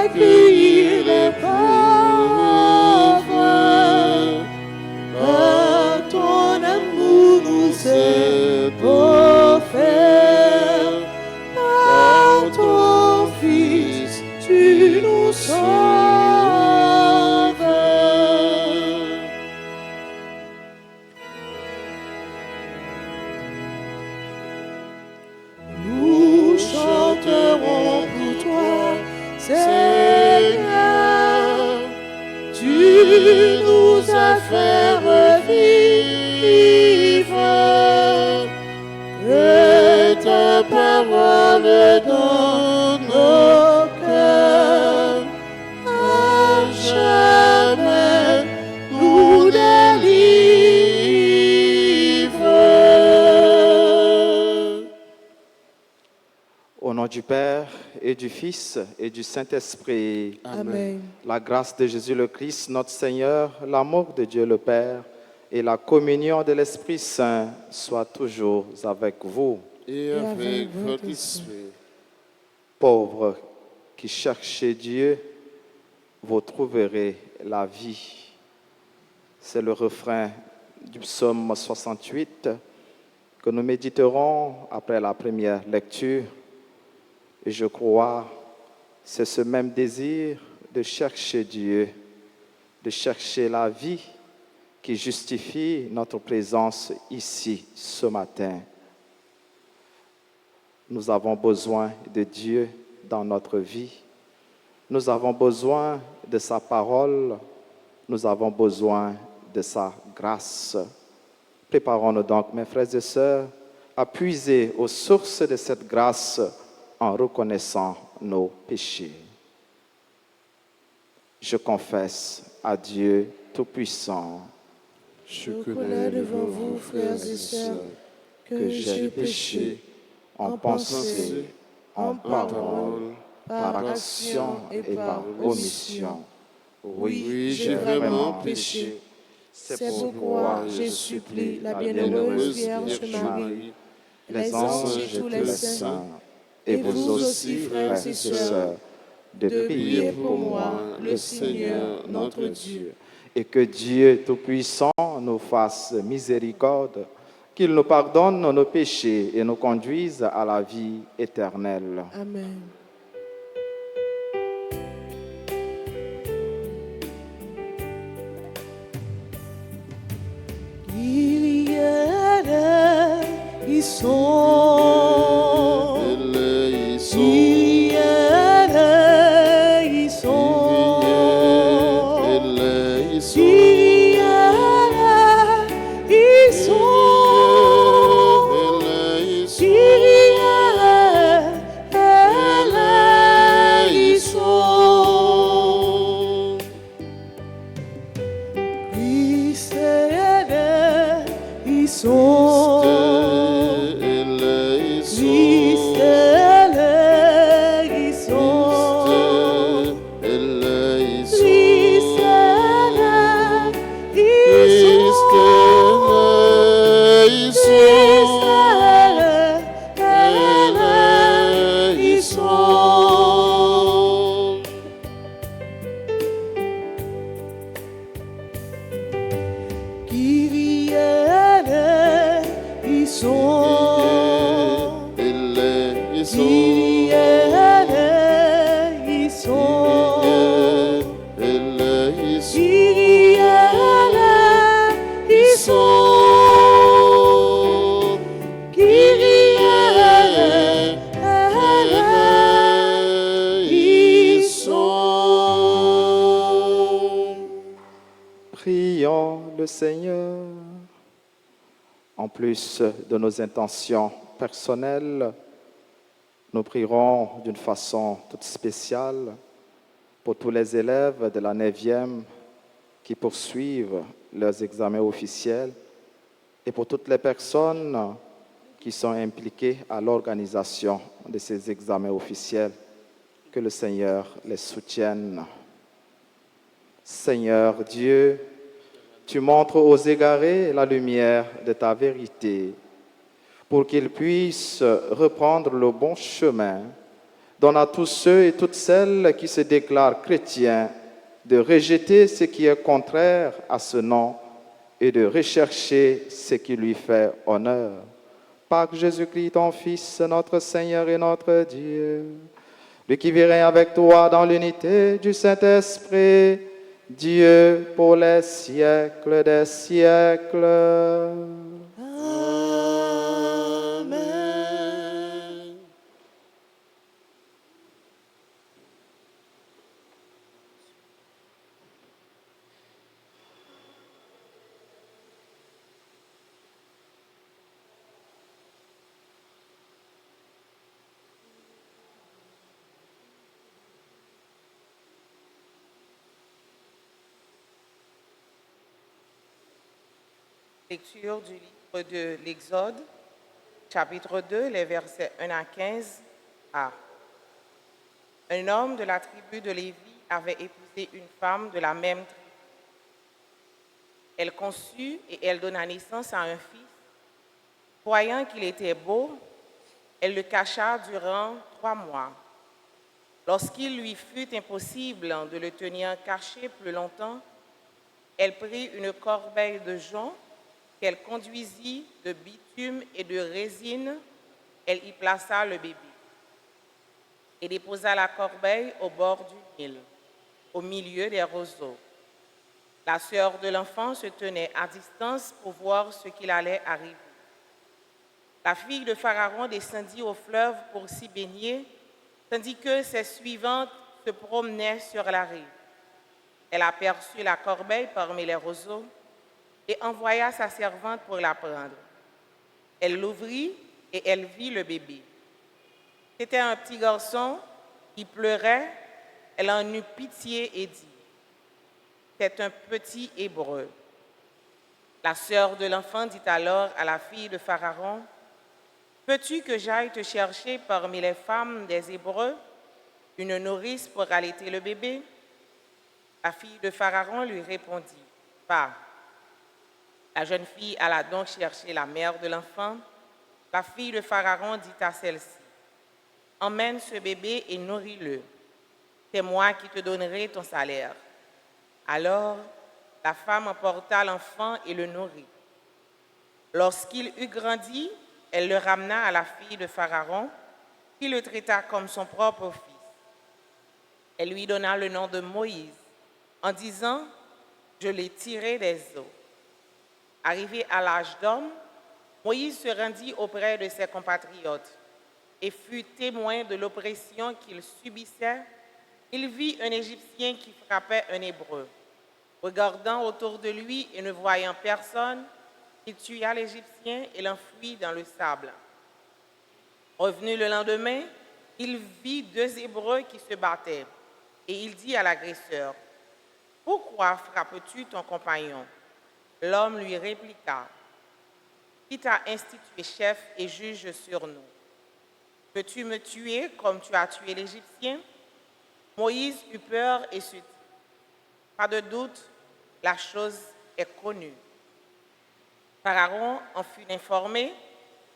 recueillir les parfums. Par ton amour nous est offert. Par ton Fils, tu nous sauves. Nous chanterons pour toi, Seigneur. Tu nous as fait revivre. Que ta parole dans nos cœurs à jamais nous délivre. Au nom du Père et du Fils et du Saint-Esprit, Amen. la grâce de Jésus le Christ, notre Seigneur, l'amour de Dieu le Père et la communion de l'Esprit Saint soient toujours avec vous. Et avec votre esprit. Pauvres qui cherchez Dieu, vous trouverez la vie. C'est le refrain du psaume 68 que nous méditerons après la première lecture. Et je crois, c'est ce même désir de chercher Dieu, de chercher la vie qui justifie notre présence ici ce matin. Nous avons besoin de Dieu dans notre vie. Nous avons besoin de sa parole. Nous avons besoin de sa grâce. Préparons-nous donc, mes frères et sœurs, à puiser aux sources de cette grâce en reconnaissant nos péchés. Je confesse à Dieu Tout-Puissant Je connais devant vous, frères et sœurs, que j'ai péché en pensée, en parole, par action et par omission. Oui, j'ai vraiment péché. C'est pourquoi je supplie la bienheureuse Vierge Marie, les anges et tous les saints, et vous aussi, frères et sœurs, de prier pour moi, le Seigneur, notre Dieu, et que Dieu Tout-Puissant nous fasse miséricorde, qu'il nous pardonne nos péchés et nous conduise à la vie éternelle. Amen. Ils sont, ils sont, Prions le Seigneur. En plus de nos intentions personnelles, nous prierons d'une façon toute spéciale pour tous les élèves de la 9e qui poursuivent leurs examens officiels et pour toutes les personnes qui sont impliquées à l'organisation de ces examens officiels. Que le Seigneur les soutienne. Seigneur Dieu, tu montres aux égarés la lumière de ta vérité pour qu'ils puissent reprendre le bon chemin. Donne à tous ceux et toutes celles qui se déclarent chrétiens de rejeter ce qui est contraire à ce nom et de rechercher ce qui lui fait honneur. Par Jésus-Christ, ton Fils, notre Seigneur et notre Dieu, lui qui vit et règne avec toi dans l'unité du Saint-Esprit, Dieu pour les siècles des siècles. Amen. Lecture du livre de l'Exode, chapitre 2, les versets 1 à 15a. Un homme de la tribu de Lévi avait épousé une femme de la même tribu. Elle conçut et elle donna naissance à un fils. Voyant qu'il était beau, elle le cacha durant 3 mois. Lorsqu'il lui fut impossible de le tenir caché plus longtemps, elle prit une corbeille de jonc qu'elle conduisit de bitume et de résine, elle y plaça le bébé et déposa la corbeille au bord du Nil, au milieu des roseaux. La sœur de l'enfant se tenait à distance pour voir ce qu'il allait arriver. La fille de Pharaon descendit au fleuve pour s'y baigner, tandis que ses suivantes se promenaient sur la rive. Elle aperçut la corbeille parmi les roseaux et envoya sa servante pour la prendre. Elle l'ouvrit et elle vit le bébé. C'était un petit garçon qui pleurait. Elle en eut pitié et dit, « C'est un petit Hébreu. » La sœur de l'enfant dit alors à la fille de Pharaon, « Veux-tu que j'aille te chercher parmi les femmes des Hébreux une nourrice pour allaiter le bébé ?» La fille de Pharaon lui répondit, « Va. » La jeune fille alla donc chercher la mère de l'enfant. La fille de Pharaon dit à celle-ci, « Emmène ce bébé et nourris-le. C'est moi qui te donnerai ton salaire. » Alors, la femme emporta l'enfant et le nourrit. Lorsqu'il eut grandi, elle le ramena à la fille de Pharaon, qui le traita comme son propre fils. Elle lui donna le nom de Moïse, en disant, « Je l'ai tiré des eaux. » Arrivé à l'âge d'homme, Moïse se rendit auprès de ses compatriotes et fut témoin de l'oppression qu'il subissait. Il vit un Égyptien qui frappait un Hébreu. Regardant autour de lui et ne voyant personne, il tua l'Égyptien et l'enfuit dans le sable. Revenu le lendemain, il vit 2 Hébreux qui se battaient et il dit à l'agresseur, « Pourquoi frappes-tu ton compagnon ?» L'homme lui répliqua, « Qui t'a institué chef et juge sur nous? Peux-tu me tuer comme tu as tué l'Égyptien ?» Moïse eut peur et se dit, « Pas de doute, la chose est connue. » Pharaon en fut informé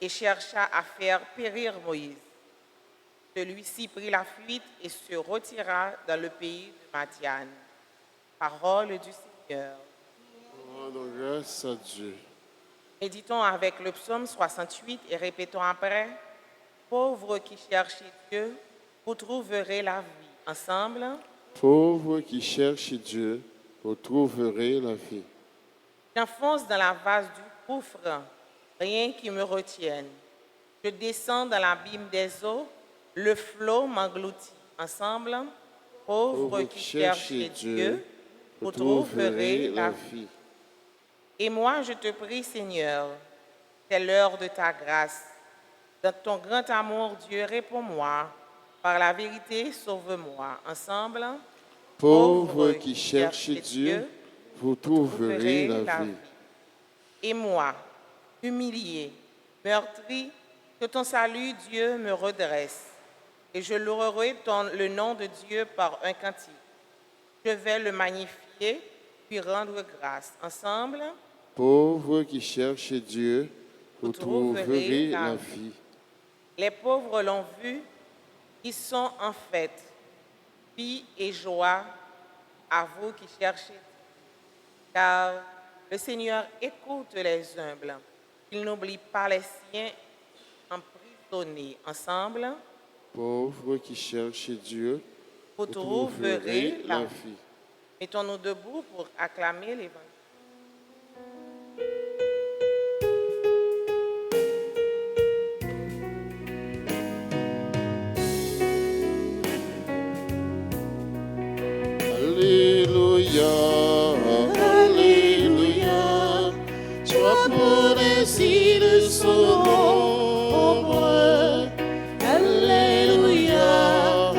et chercha à faire périr Moïse. Celui-ci prit la fuite et se retira dans le pays de Madian. Parole du Seigneur. Rendons grâce à Dieu. Méditons avec le psaume 68 et répétons après, « Pauvres qui cherchent Dieu, vous trouverez la vie. » Ensemble. Pauvres qui cherchent Dieu, vous trouverez la vie. J'enfonce dans la vase du gouffre, rien qui me retienne. Je descends dans l'abîme des eaux, le flot m'engloutit. Ensemble. Pauvres qui cherchent Dieu, vous trouverez la vie. Et moi, je te prie, Seigneur, c'est l'heure de ta grâce. Dans ton grand amour, Dieu, réponds-moi. Par la vérité, sauve-moi. Ensemble. Pauvres qui cherchent Dieu, vous trouverez la vie. Et moi, humilié, meurtri, que ton salut, Dieu, me redresse. Et je louerai le nom de Dieu par un cantique. Je vais le magnifier, puis rendre grâce. Ensemble. Pauvres qui cherchent Dieu, vous trouverez la vie. Les pauvres l'ont vu Ils sont en fait vie et joie à vous qui cherchez, car le Seigneur écoute les humbles. Il n'oublie pas les siens emprisonnés. Ensemble, Pauvres qui cherchent Dieu, vous trouverez la la vie. vie. Mettons-nous debout pour acclamer l'Évangile. Alléluia, Alléluia, sois pour ainsi de son ombre. Alléluia,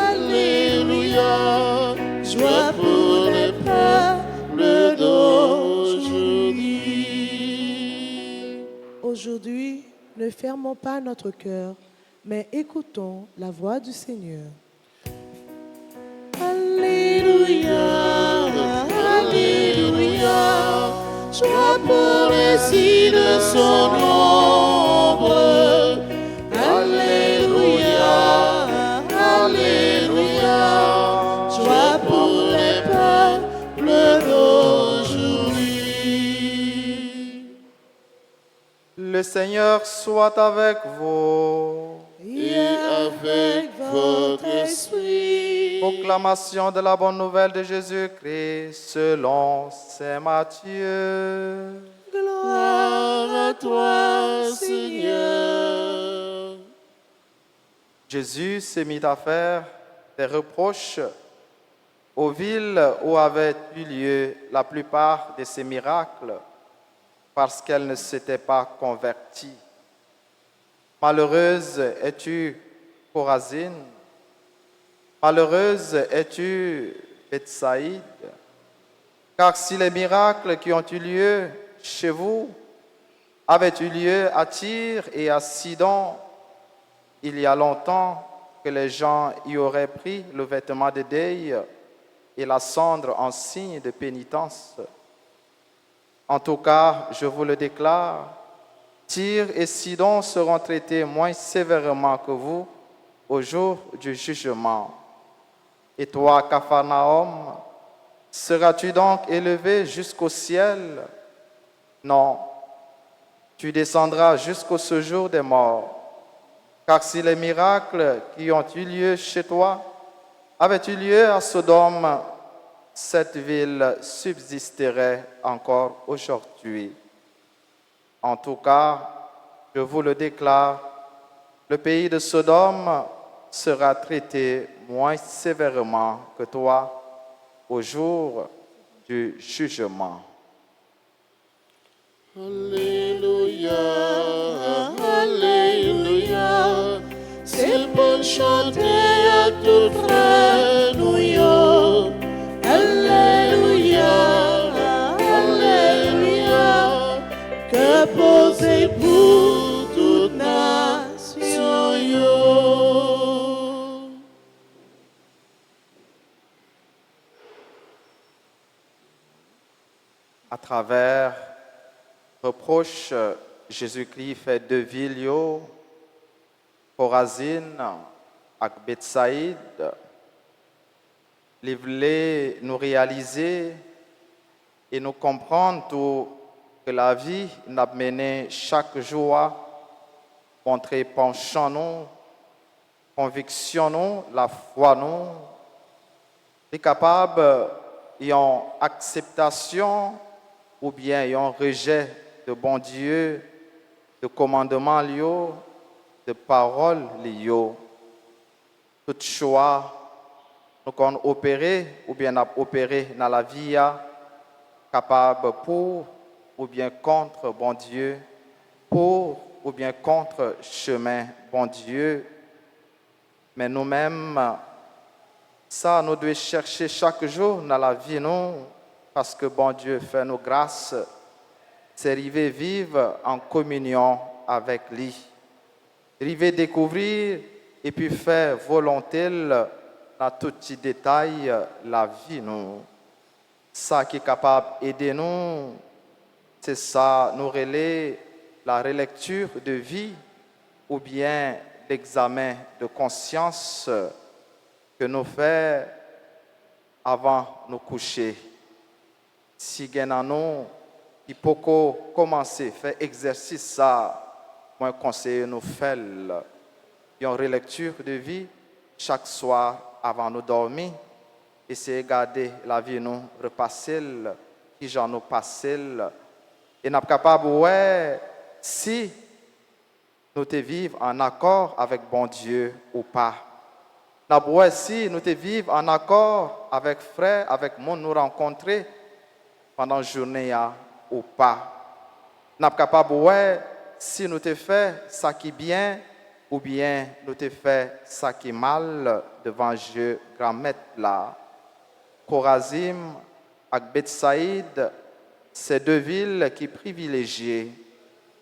Alléluia, sois pour les peuples d'aujourd'hui. Aujourd'hui, ne fermons pas notre cœur, mais écoutons la voix du Seigneur. Alléluia, Alléluia, sois pour ainsi de son ombre. Alléluia, Alléluia, sois pour les peuples d'aujourd'hui. Le Seigneur soit avec vous. Et avec votre esprit. Proclamation de la bonne nouvelle de Jésus-Christ selon Saint Matthieu. Gloire à toi, Seigneur. Jésus s'est mis à faire des reproches aux villes où avaient eu lieu la plupart de ces miracles parce qu'elles ne s'étaient pas converties. Malheureuse es-tu, Chorazine, malheureuse es-tu, Bethsaïde, car si les miracles qui ont eu lieu chez vous avaient eu lieu à Tyr et à Sidon, il y a longtemps que les gens y auraient pris le vêtement de deuil et la cendre en signe de pénitence. En tout cas, je vous le déclare, Tyr et Sidon seront traités moins sévèrement que vous au jour du jugement. Et toi, Capharnaüm, seras-tu donc élevé jusqu'au ciel? Non, tu descendras jusqu'au séjour des morts. Car si les miracles qui ont eu lieu chez toi avaient eu lieu à Sodome, cette ville subsisterait encore aujourd'hui. En tout cas, je vous le déclare, le pays de Sodome sera traité moins sévèrement que toi au jour du jugement. Alléluia, Alléluia, c'est bon chanter à tout frère nous. Alléluia, Alléluia, que posé pour toute nation. À travers reproche, Jésus-Christ fait deux villes, Chorazine et Bethsaïde. Il voulait nous réaliser et nous comprendre tout que la vie n'a mené chaque jour, montrer penchant nous, conviction nous, la foi nous, est capable d'une acceptation ou bien un rejet de bon Dieu, de commandements liés, de paroles liées. Tout choix, nous avons opéré ou bien opéré dans la vie, capable pour ou bien contre bon Dieu, pour ou bien contre chemin bon Dieu. Mais nous-mêmes, ça, nous devons chercher chaque jour dans la vie, nous, parce que bon Dieu fait nos grâces, c'est arriver vivre en communion avec lui. Arriver découvrir et puis faire volonté dans tout petit détail la vie, nous. Ça qui est capable d'aider nous, c'est ça, nous relayer la relecture de vie ou bien l'examen de conscience que nous faisons avant de nous coucher. Si nous qui pouvons commencer à faire exercice ça, moi conseille nous faire une relecture de vie chaque soir avant de dormir. Essayer de garder la vie nous repasser, qui j'en nous passer. Et nous sommes capables, ouais, si nous te vivons en accord avec bon Dieu ou pas. Nous avons si nous te vivons en accord avec frères, avec le monde nous rencontrer pendant la journée ou pas. Nous sommes capables, ouais, si nous te fait ça qui est bien ou bien nous te fait ça qui est mal devant Dieu, grand maître là. Chorazim et Bethsaïde, ces deux villes qui privilégiées,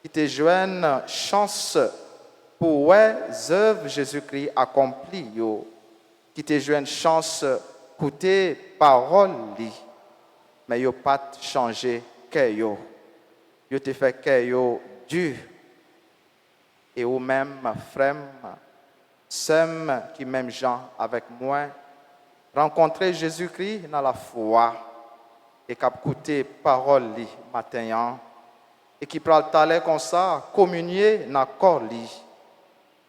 qui te joignent chance pour les œuvres Jésus-Christ accomplies, qui te joignent chance pour tes paroles, mais yo pas changé que yo te fait que yo dur et ou même frère, sommes qui même gens avec moi. Rencontrer Jésus-Christ dans la foi et qui a écouté parole matin et qui prend le talent comme ça, communier dans le corps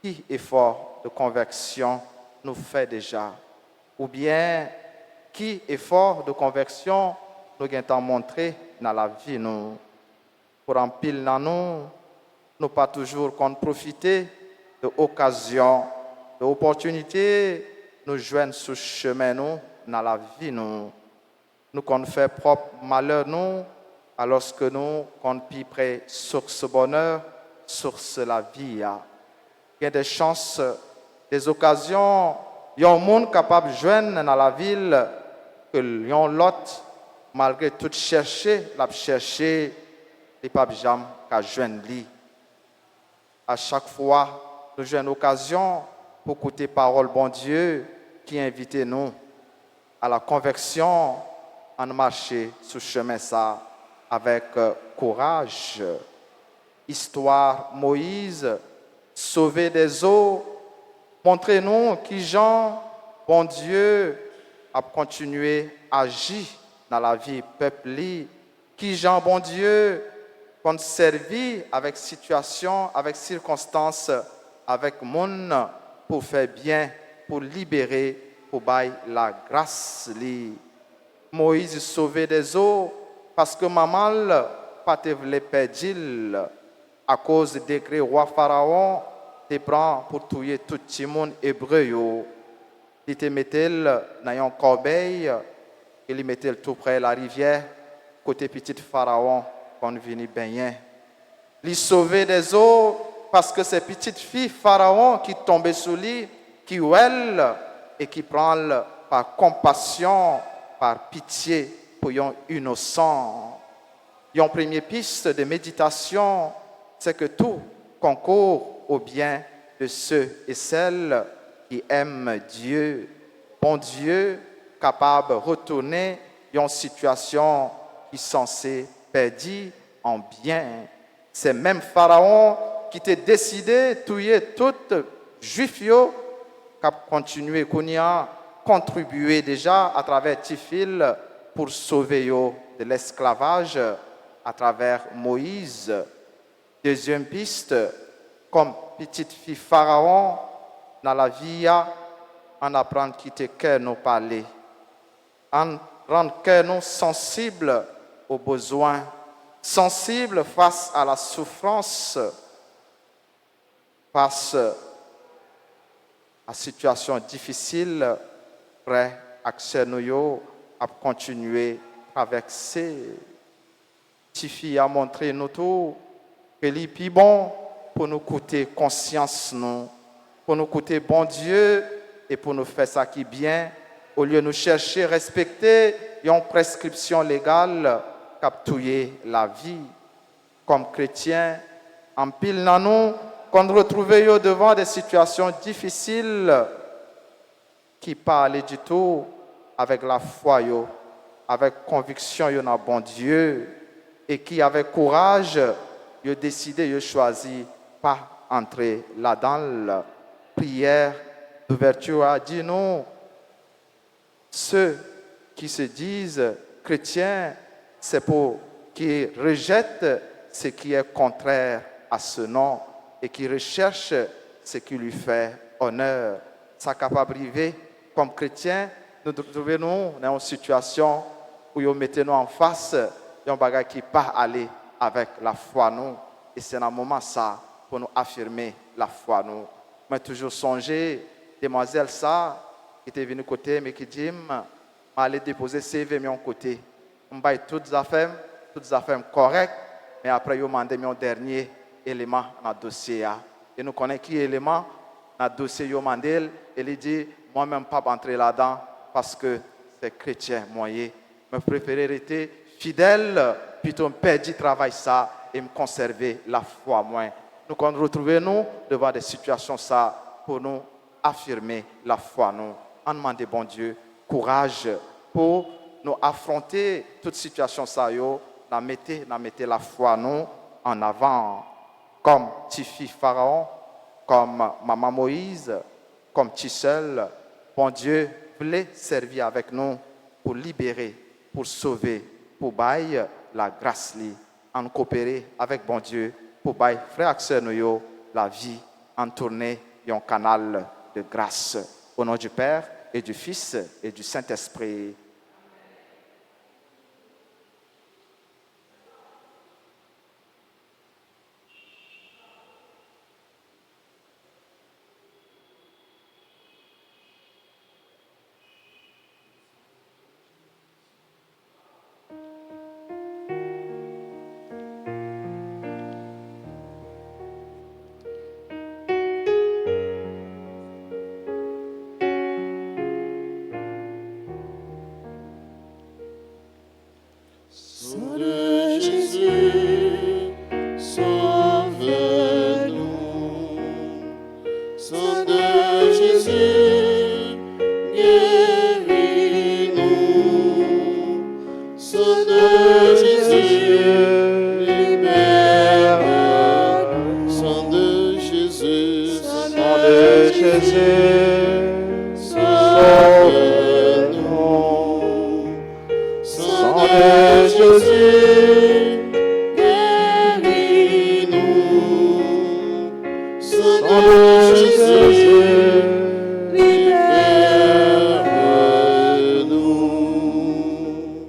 qui effort de conversion nous fait déjà ou bien qui effort de conversion nous avons montré dans la vie nous pour en pile dans nous pas toujours qu'on profiter de occasion de opportunités nous joignent sur le chemin nous, dans la vie nous qu'on fait propre malheur nous, alors que nous qu'on pille près source bonheur, source la vie. Il y a des chances, des occasions, il y a un monde capable de joindre dans la ville que l'autre, malgré tout chercher, l'a chercher, il pas jamais qu'à joindre lui. À chaque fois, nous avons une occasion pour écouter parole bon Dieu qui invite nous à la conversion en marcher sur ce chemin ça avec courage. Histoire Moïse, sauver des eaux, montrez-nous qui Jean, bon Dieu, a continué à agir dans la vie peuple, qui Jean, bon Dieu, qu'on servi avec situation, avec circonstances, avec monde pour faire bien, pour libérer, pour bailler la grâce. Moïse sauvé des eaux parce que maman pas te voulait perdre à cause du décret roi Pharaon te prend pour tuer tout le monde hébreu. Il te mettait dans un corbeil et il mettait tout près de la rivière côté petit Pharaon qu'on venait baigner. Il sauvé des eaux parce que ces petites filles Pharaon qui tombaient sous lui, qui ouellent et qui prennent par compassion, par pitié pour les innocents. Une première piste de méditation, c'est que tout concourt au bien de ceux et celles qui aiment Dieu. Bon Dieu, capable de retourner une situation qui est censée perdre en bien. C'est même Pharaon qui t'a décidé de tuer tout juif qui a continué à contribuer déjà à travers Tifil pour sauver de l'esclavage à travers Moïse. Deuxième piste, comme petite fille Pharaon, dans la vie, on apprend qui te cœur nous parler, on rend cœur nous sensible aux besoins, sensible face à la souffrance, face à la situation difficile, prêt à nous à continuer à traverser. Tifi a montré nous tout que les plus bon pour nous coûter conscience nous, pour nous coûter bon Dieu et pour nous faire ça qui est bien, au lieu de nous chercher à respecter une prescription légale capturer la vie. Comme chrétiens, en pile dans nous, qu'on retrouve devant des situations difficiles qui parlent du tout avec la foi, avec conviction, dans bon Dieu, et qui, avec courage, ont décidé, ont choisi pas entrer là-dedans. prière d'ouverture a dit non. Ceux qui se disent chrétiens, c'est pour qui rejettent ce qui est contraire à ce nom et qui recherchent ce qui lui fait honneur. Ça capable d'arriver comme chrétiens, nous trouvons dans une situation où nous mettons en face d'un bagage qui pas aller avec la foi nous. Et c'est un moment ça pour nous affirmer la foi nous. Mais toujours songer, demoiselle ça, qui était venue côté, mais qui dit, aller déposer CV de mon côté. On va toutes les affaires correctes, mais après, je demande mon dernier élément dans le dossier. Et nous connaissons qui élément dans le dossier, je demande, et il dit, moi-même, pas entrer là-dedans, parce que c'est chrétien, moyen. Je préfère rester fidèle, plutôt perdre du travail ça, et me conserver la foi, moins. Nous nous retrouvons devant des situations ça, pour nous affirmer la foi, nous. On demande, bon Dieu, courage pour nous affronter toute situation ça yo, nous mettez la foi nous en avant comme Tifi Pharaon, comme maman Moïse, comme Tissel. Bon Dieu voulait servir avec nous pour libérer, pour sauver, pour bailler la grâce li, en coopérer avec bon Dieu pour bailler frères et sœurs nous la vie en tourner un canal de grâce. Au nom du Père et du Fils et du Saint-Esprit. Sang de Jésus, sauve-nous. Sang de Jésus, guéris-nous. Sang de Jésus, libère-nous. Sang de Jésus, sauve-nous. Sang de Jésus, guéris-nous. Sang de Jésus, libère-nous.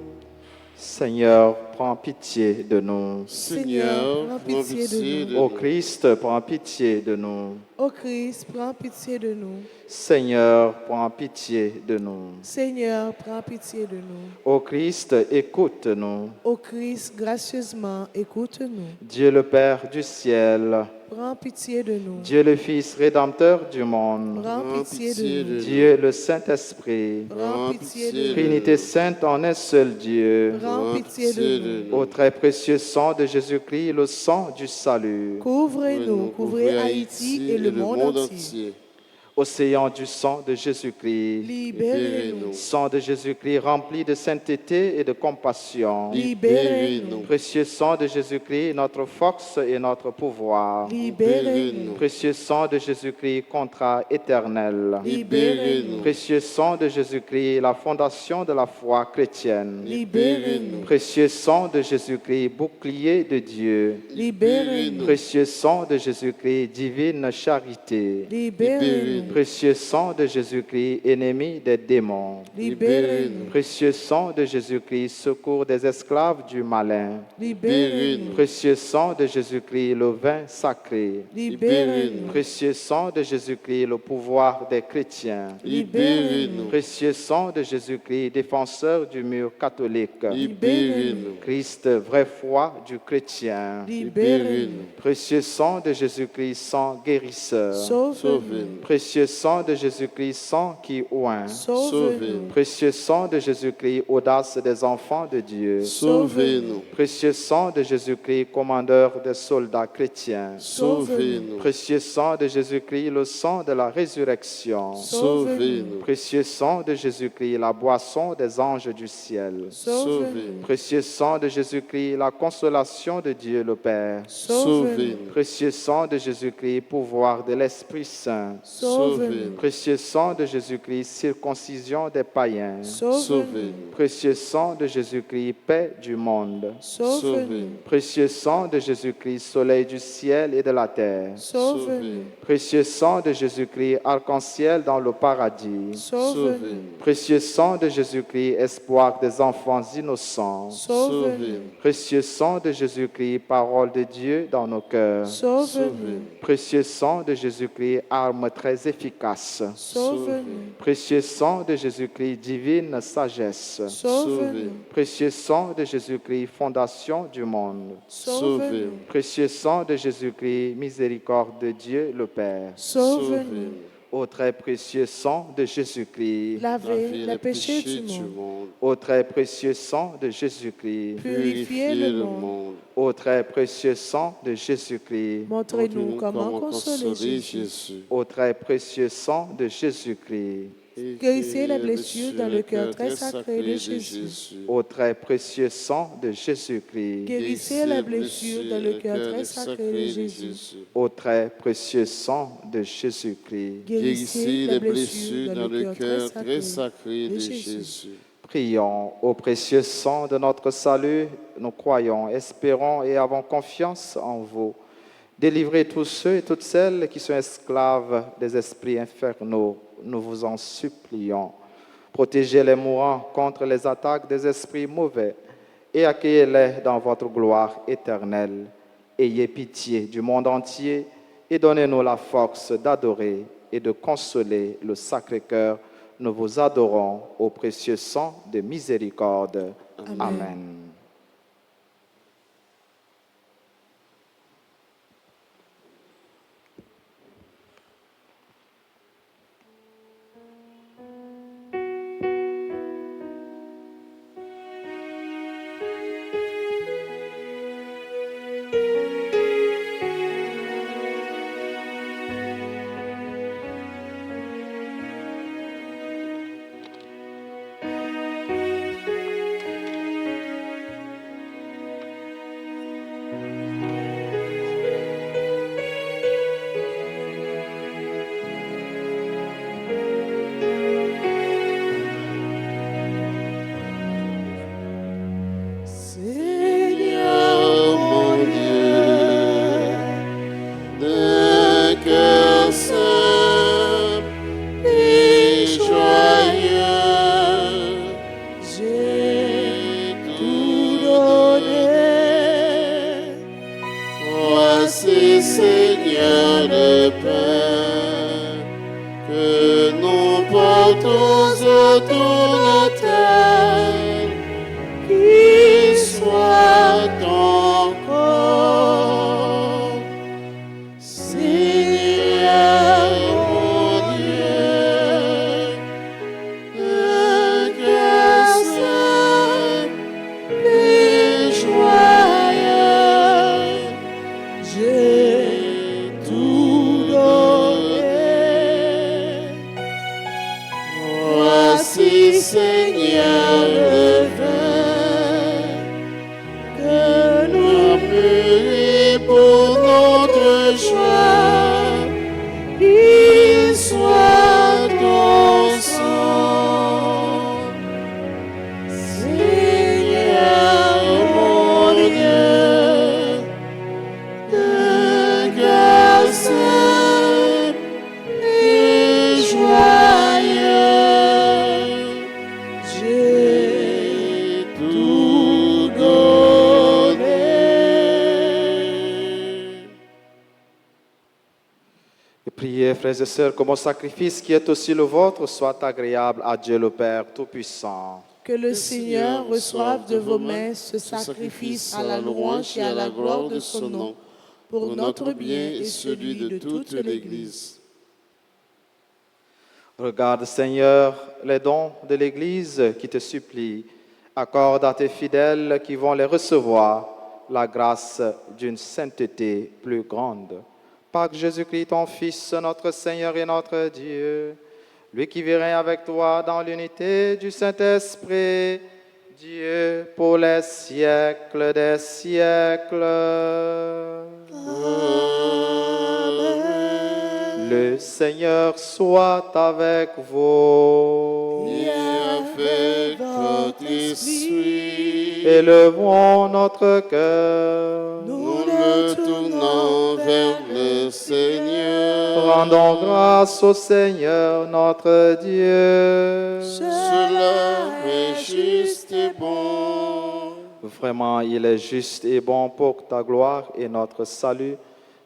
Seigneur, prends pitié de nous. Seigneur, prends pitié de Ô nous. Christ, prends pitié de nous. Ô Christ, prends pitié de nous. Seigneur, prends pitié de nous. Seigneur, prends pitié de nous. Ô Christ, écoute-nous. Ô Christ, gracieusement, écoute-nous. Dieu le Père du ciel, Prends pitié de nous. Dieu le Fils rédempteur du monde, Prends pitié de nous. Dieu le Saint-Esprit, Prends pitié de nous. Trinité sainte en un seul Dieu, Prends pitié de nous. au très précieux sang de Jésus-Christ, le sang du salut, Couvrez-nous, couvrez Haïti et le monde entier. océan du sang de Jésus-Christ, Libérez-nous. sang de Jésus-Christ rempli de sainteté et de compassion, Libérez-nous. précieux sang de Jésus-Christ, notre force et notre pouvoir, Libérez-nous. précieux sang de Jésus-Christ, contrat éternel, Libérez-nous. précieux sang de Jésus-Christ, la fondation de la foi chrétienne, Libérez-nous. précieux sang de Jésus-Christ, bouclier de Dieu, Libérez-nous. précieux sang de Jésus-Christ, divine charité, Libérez-nous. précieux sang de Jésus-Christ, ennemi des démons, Libérez-nous. précieux sang de Jésus-Christ, secours des esclaves du malin, Libérez-nous. précieux sang de Jésus-Christ, le vin sacré, Libérez-nous. précieux sang de Jésus-Christ, le pouvoir des chrétiens, Libérez-nous. précieux sang de Jésus-Christ, défenseur du mur catholique, Libérez-nous. Christ, vraie foi du chrétien, Libérez-nous. précieux sang de Jésus-Christ, sang guérisseur, Sauve-nous. précieux sang de Jésus-Christ, sang qui oint, Sauve-nous. précieux sang de Jésus-Christ, audace des enfants de Dieu, Sauve-nous. précieux sang de Jésus-Christ, commandeur des soldats chrétiens, Sauve-nous. précieux sang de Jésus-Christ, le sang de la résurrection, Sauve-nous. précieux sang de Jésus-Christ, la boisson des anges du ciel, Sauve-nous. précieux sang de Jésus-Christ, la consolation de Dieu le Père, Sauve-nous. précieux sang de Jésus-Christ, pouvoir de l'Esprit Saint, Sauve-nous. Sauvé. Précieux sang de Jésus-Christ, circoncision des païens. Sauvé. Précieux sang de Jésus-Christ, paix du monde. Sauvé. Précieux sang de Jésus-Christ, soleil du ciel et de la terre. Sauvé. Précieux sang de Jésus-Christ, arc-en-ciel dans le paradis. Sauvé. Précieux sang de Jésus-Christ, espoir des enfants innocents. Sauvé. Précieux sang de Jésus-Christ, parole de Dieu dans nos cœurs. Sauvé. Précieux sang de Jésus-Christ, arme très efficace. Sauvé. Précieux sang de Jésus-Christ, divine sagesse. Sauvé. Précieux sang de Jésus-Christ, fondation du monde. Sauvé. Précieux sang de Jésus-Christ, miséricorde de Dieu le Père. Sauvé. Ô très précieux sang de Jésus-Christ. Lavez les péchés du monde. monde. Ô très précieux sang de Jésus-Christ. Purifiez le monde. Ô très précieux sang de Jésus-Christ. Montrez-nous comment consoler Jésus. Jésus. Ô très précieux sang de Jésus-Christ. Guérissez les blessures dans le cœur très sacré de Jésus. Ô très précieux sang de Jésus-Christ. Guérissez les blessures dans le cœur très sacré de Jésus. Ô très précieux sang de Jésus-Christ. Guérissez les blessures dans le cœur très sacré de Jésus. Prions au précieux sang de notre salut. Nous croyons, espérons et avons confiance en vous. Délivrez tous ceux et toutes celles qui sont esclaves des esprits infernaux. Nous vous en supplions. Protégez les mourants contre les attaques des esprits mauvais et accueillez-les dans votre gloire éternelle. Ayez pitié du monde entier et donnez-nous la force d'adorer et de consoler le Sacré-Cœur. Nous vous adorons au précieux sang de miséricorde. Amen. Seigneur mon Dieu, d'un cœur simple et joyeux, j'ai tout donné. Voici, Seigneur, le pain que nous portons autour de terre, qui soit ton corps. Seigneur mon Dieu, un cœur simple et joyeux, j'ai tout donné. Voici, Seigneur, le vin que nous mûris pour notre joie, qu'il soit ton sang. Seigneur mon Dieu, d'un cœur simple et joyeux, j'ai tout donné. Et priez, frères et sœurs, que mon sacrifice qui est aussi le vôtre soit agréable à Dieu le Père Tout-Puissant. Que le Seigneur reçoive de vos mains ce sacrifice à la louange et à la gloire de son nom, pour notre bien et celui de toute l'Église. Regarde, Seigneur, les dons de l'Église qui te supplie. Accorde à tes fidèles qui vont les recevoir la grâce d'une sainteté plus grande. Par Jésus-Christ, ton Fils, notre Seigneur et notre Dieu, lui qui vit règne avec toi dans l'unité du Saint-Esprit, Dieu pour les siècles des siècles. Amen. Le Seigneur soit avec vous. Et avec votre esprit, Élevons notre cœur. nous le tournons vers le Seigneur. Rendons grâce au Seigneur notre Dieu. Cela est juste et bon. Vraiment, il est juste et bon pour ta gloire et notre salut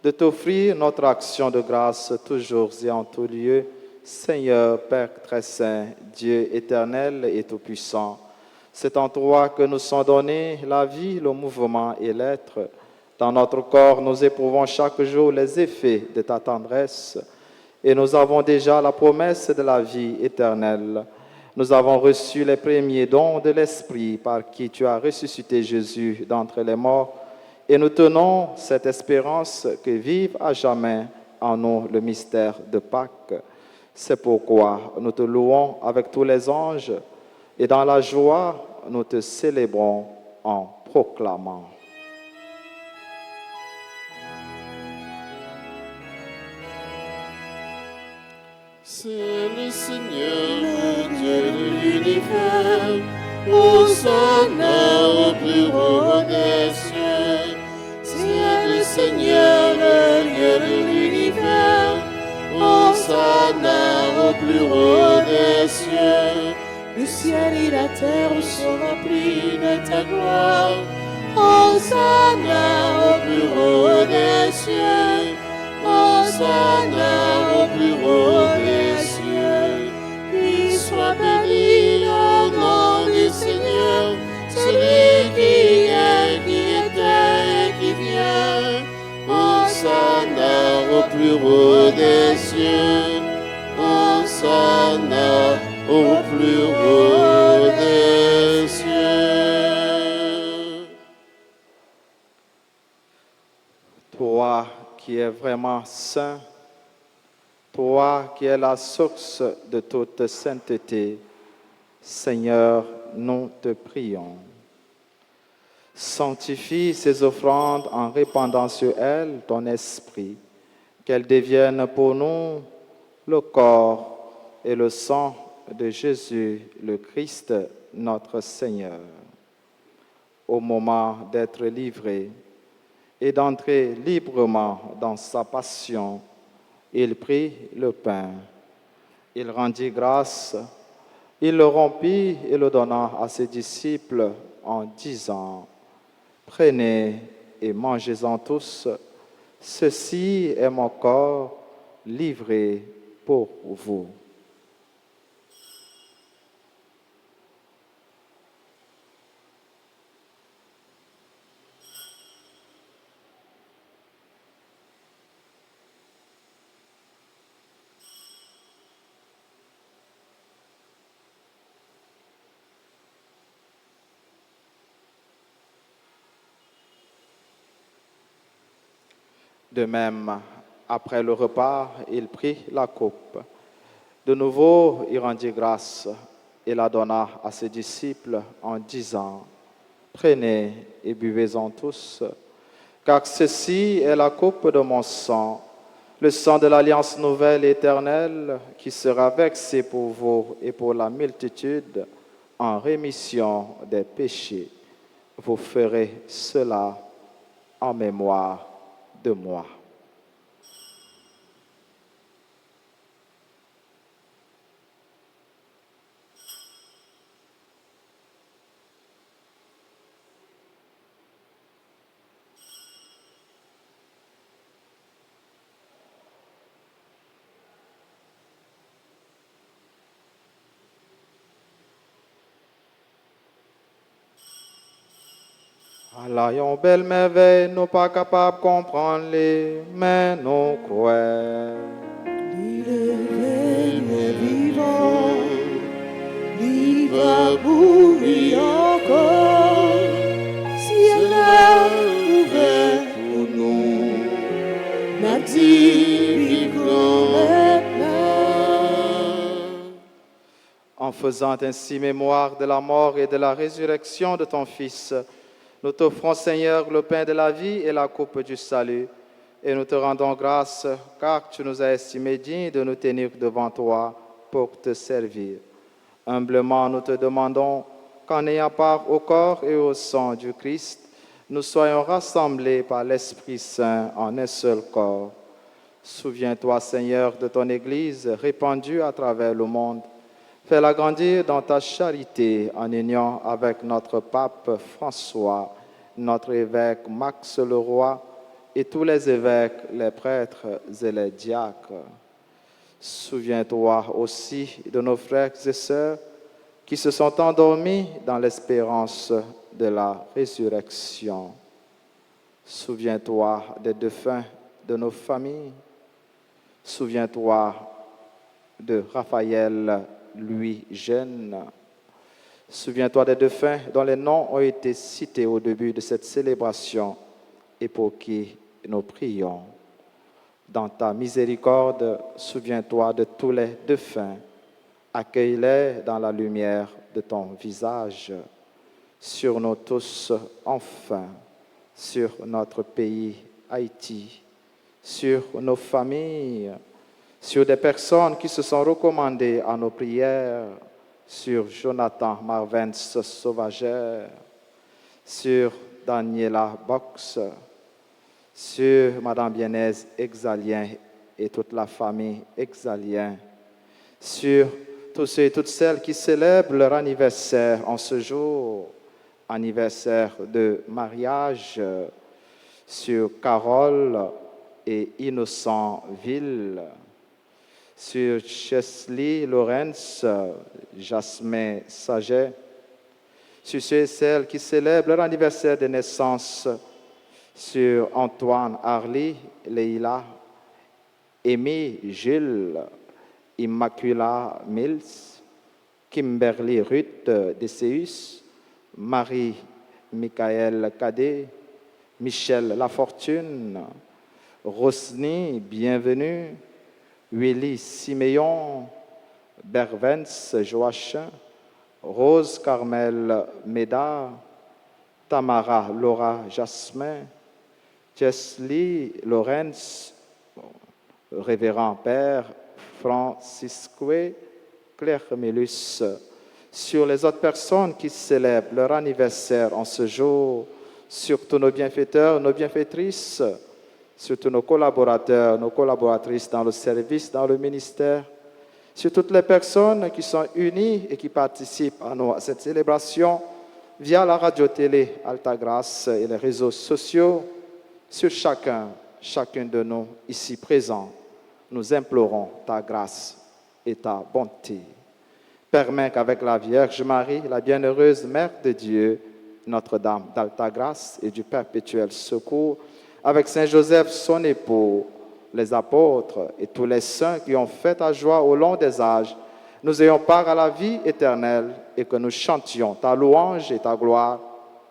de t'offrir notre action de grâce toujours et en tout lieu. Seigneur, Père très saint, Dieu éternel et tout-puissant, c'est en toi que nous sont donnés la vie, le mouvement et l'être. Dans notre corps, nous éprouvons chaque jour les effets de ta tendresse et nous avons déjà la promesse de la vie éternelle. Nous avons reçu les premiers dons de l'Esprit par qui tu as ressuscité Jésus d'entre les morts et nous tenons cette espérance que vive à jamais en nous le mystère de Pâques. C'est pourquoi nous te louons avec tous les anges et dans la joie, nous te célébrons en proclamant. C'est le Seigneur, le Dieu de l'univers, Hosanna au plus haut des cieux. C'est le Seigneur, le Dieu de l'univers, Hosanna au plus haut des cieux. Le ciel et la terre sont remplis de ta gloire. Hosanna au plus haut des cieux. Hosanna au plus haut des cieux. Qu'il soit béni au nom du Seigneur, celui qui est, qui était et qui vient. Hosanna au plus haut des cieux. Hosanna au plus haut des cieux. Toi qui es vraiment saint, toi qui es la source de toute sainteté, Seigneur, nous te prions. Sanctifie ces offrandes en répandant sur elles ton esprit, qu'elles deviennent pour nous le corps et le sang de Jésus, le Christ, notre Seigneur. Au moment d'être livré et d'entrer librement dans sa passion, il prit le pain, il rendit grâce, il le rompit et le donna à ses disciples en disant: Prenez et mangez-en tous, ceci est mon corps livré pour vous. De même, après le repas, il prit la coupe. De nouveau, il rendit grâce et la donna à ses disciples en disant: Prenez et buvez-en tous, car ceci est la coupe de mon sang, le sang de l'alliance nouvelle et éternelle, qui sera versé pour vous et pour la multitude en rémission des péchés. Vous ferez cela en mémoire de moi. Allah, yon belle merveille, nous pas capables de comprendre les, mais nous croyons. Il est vivant, il va mourir encore. Ciel est ouvert pour nous, n'a dit vivons maintenant. En faisant ainsi mémoire de la mort et de la résurrection de ton Fils, nous t'offrons, Seigneur, le pain de la vie et la coupe du salut. Et nous te rendons grâce car tu nous as estimés dignes de nous tenir devant toi pour te servir. Humblement, nous te demandons qu'en ayant part au corps et au sang du Christ, nous soyons rassemblés par l'Esprit Saint en un seul corps. Souviens-toi, Seigneur, de ton Église répandue à travers le monde. Fais-la grandir dans ta charité en union avec notre pape François, notre évêque Max Leroy et tous les évêques, les prêtres et les diacres. Souviens-toi aussi de nos frères et sœurs qui se sont endormis dans l'espérance de la résurrection. Souviens-toi des défunts de nos familles. Souviens-toi de Raphaël, Louis Jeune. Souviens-toi des défunts dont les noms ont été cités au début de cette célébration et pour qui nous prions. Dans ta miséricorde, souviens-toi de tous les défunts. Accueille-les dans la lumière de ton visage. Sur nous tous, enfin, sur notre pays, Haïti, sur nos familles, sur des personnes qui se sont recommandées à nos prières, sur Jonathan Marvens Sauvagère, sur Daniela Box, sur Madame Bienez Exalien et toute la famille Exalien, sur tous ceux et toutes celles qui célèbrent leur anniversaire en ce jour, anniversaire de mariage, sur Carole et Innocent Ville, sur Chesley Lawrence, Jasmin Saget, sur ceux et celles qui célèbrent leur anniversaire de naissance, sur Antoine Harley, Leila, Amy Gilles, Immacula Mills, Kimberly Ruth Deseus, Marie Michael Cadet, Michel Lafortune, Rosny Bienvenue, Willy Siméon, Bervens Joachim, Rose Carmel Médard, Tamara Laura Jasmin, Chesley Lawrence, Révérend Père Francisque Claire Mélus, sur les autres personnes qui célèbrent leur anniversaire en ce jour, sur tous nos bienfaiteurs, nos bienfaitrices, sur tous nos collaborateurs, nos collaboratrices dans le service, dans le ministère, sur toutes les personnes qui sont unies et qui participent à cette célébration via la radio-télé Altagrace et les réseaux sociaux, sur chacun de nous ici présents. Nous implorons ta grâce et ta bonté. Permets qu'avec la Vierge Marie, la bienheureuse Mère de Dieu, Notre-Dame d'Altagrace et du Perpétuel Secours, avec Saint Joseph, son époux, les apôtres et tous les saints qui ont fait ta joie au long des âges, nous ayons part à la vie éternelle et que nous chantions ta louange et ta gloire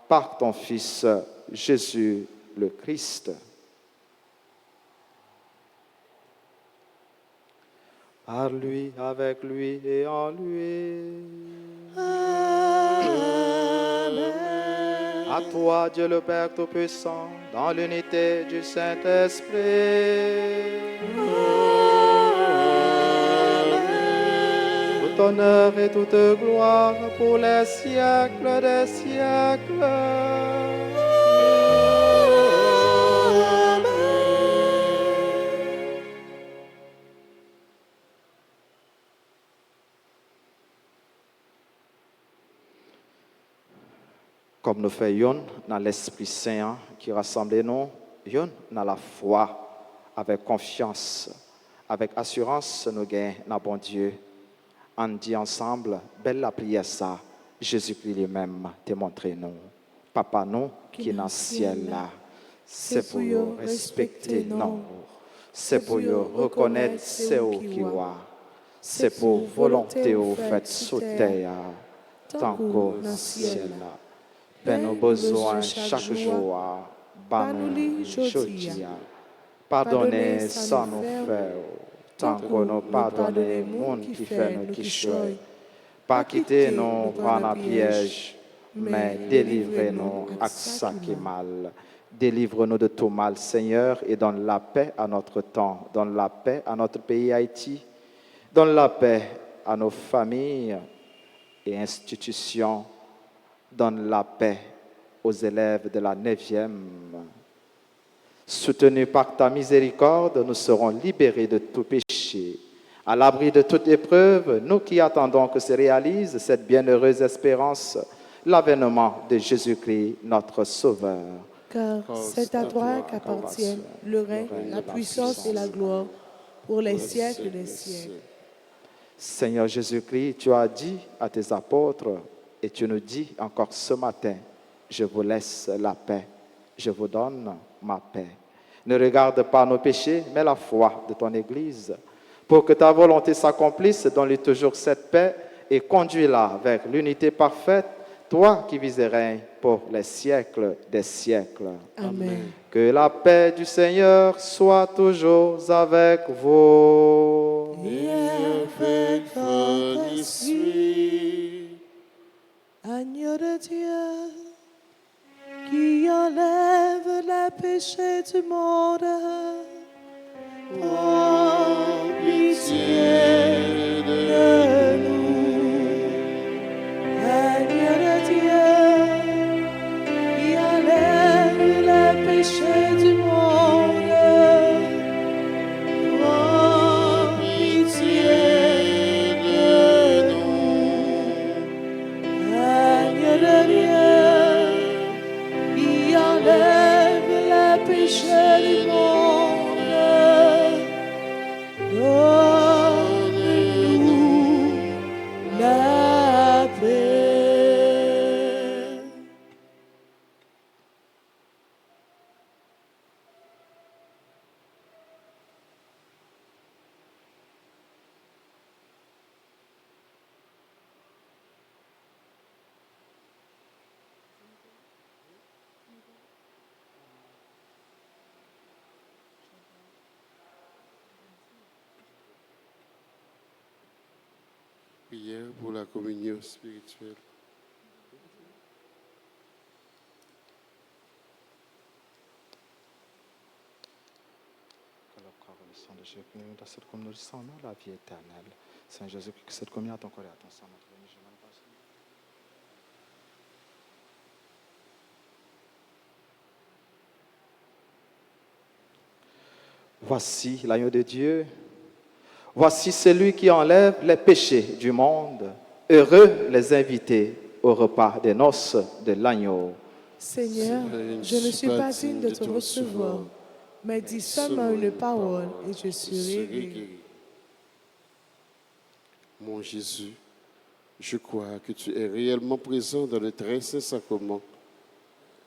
par ton Fils Jésus le Christ. Par lui, avec lui et en lui. Amen. À toi, Dieu le Père Tout-Puissant, dans l'unité du Saint-Esprit. Tout honneur et toute gloire pour les siècles des siècles. Comme nous faisons dans l'Esprit Saint qui rassemble nous, yon dans la foi, avec confiance, avec assurance, nous gagnons dans bon Dieu. On dit ensemble, belle la prière ça, Jésus-Christ lui-même te montre nous. Papa nous qui est dans le ciel là, c'est pour nous respecter nous, c'est pour nous reconnaître c'est où qui va, c'est pour volonté au fait sous terre, tant qu'au ciel là. Père nos besoins chaque jour, nous aujourd'hui. Pardonnez sans nous faire, tant que nous pardonnons les gens qui fait nous qui choisissent. Pas quitter nous prendre un piège, mais délivrez-nous à ça qui est mal. Délivre-nous de tout mal, Seigneur, et donne la paix à notre temps, donne la paix à notre pays Haïti, donne la paix à nos familles et institutions, donne la paix aux élèves de la 9e. Soutenus par ta miséricorde, nous serons libérés de tout péché. À l'abri de toute épreuve, nous qui attendons que se réalise cette bienheureuse espérance, l'avènement de Jésus-Christ, notre Sauveur. Car c'est à toi qu'appartiennent le règne, la puissance et la gloire pour les siècles des siècles. Seigneur Jésus-Christ, tu as dit à tes apôtres et tu nous dis encore ce matin, je vous laisse la paix, je vous donne ma paix. Ne regarde pas nos péchés, mais la foi de ton Église, pour que ta volonté s'accomplisse, donne-lui toujours cette paix et conduis-la vers l'unité parfaite, toi qui vis et règnes pour les siècles des siècles. Amen. Que la paix du Seigneur soit toujours avec vous. Et avec votre esprit, agneau de Dieu, qui enlève les péchés du monde, prends pitié de nous. Agneau de Dieu, qui enlève les péchés du monde, prends pitié de nous. Agneau de Dieu, qui enlève les péchés du monde, donne-nous la paix. Prière pour la communion spirituelle. Que le corps et le sang de Jésus dans cette communion du sang, la vie éternelle. Saint Jésus, que cette communion à ton corps et à ton sang, notre béni, je m'en passe. Voici l'agneau de Dieu. Voici celui qui enlève les péchés du monde. Heureux les invités au repas des noces de l'agneau. Seigneur, je ne suis pas digne de te recevoir, mais dis seulement une parole et je serai guéri. Mon Jésus, je crois que tu es réellement présent dans le très saint sacrement.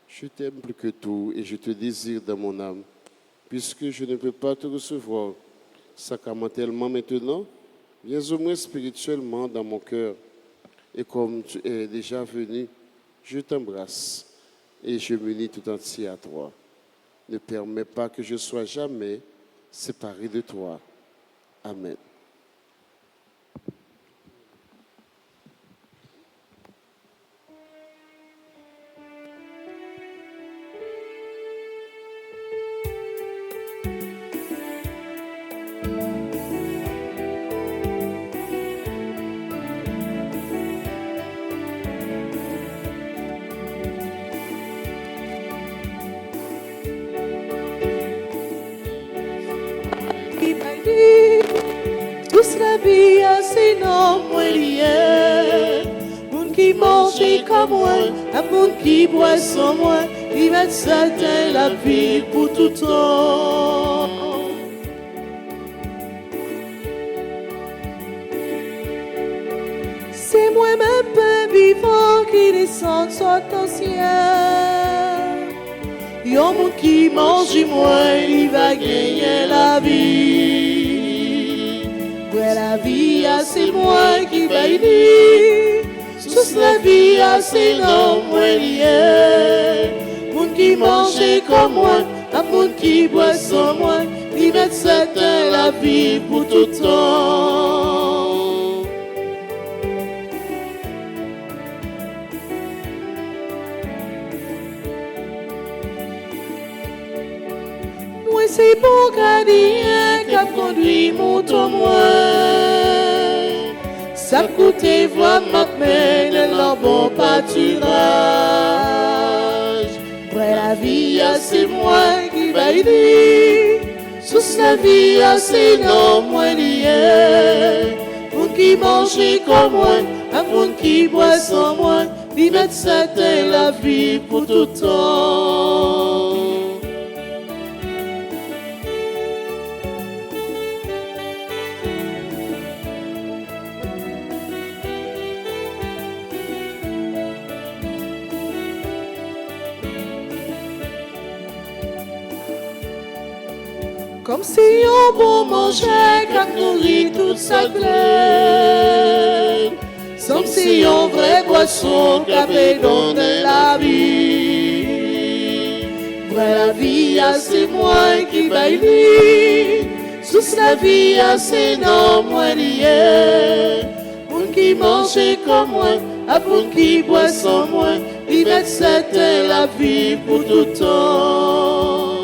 Je t'aime plus que tout et je te désire dans mon âme. Puisque je ne peux pas te recevoir sacramentellement maintenant, viens au moins spirituellement dans mon cœur. Et comme tu es déjà venu, je t'embrasse et je m'unis tout entier à toi. Ne permets pas que je sois jamais séparé de toi. Amen. Tous la vie a ses noms moins liés. Moun qui mange comme moi, un moun qui boit sans moi, il va certain la vie pour tout temps. C'est moi-même pain vivant qui descend soit au ciel. Yon moun qui mange moi, il va gagner la vie. Ouais, la vie, c'est moi qui bénis. Sous la vie, c'est non, moi lié. Moun qui mange comme moi, un moun qui boit sans moi, il met certain la vie pour tout temps. c'est bon gardien qui a conduit mon moi. Ça coûte vraiment mène leur bon pâturage. Après la vie, c'est moi qui va aider. Sous la vie, c'est non moi lié. Pour qui mange comme moi, pour qui boit sans moi, lui mettre c'était la vie pour tout temps. Comme si on bon mangeait, qu'on nourrit toute sa glaine. Comme si on vrai boisson, qu'avait donné la vie. Vrai la vie, c'est moi qui baille. Sous la vie, c'est non moi lié. Pour qui mange comme moi, à pour qui boit sans moi, il met c'était la vie pour tout temps.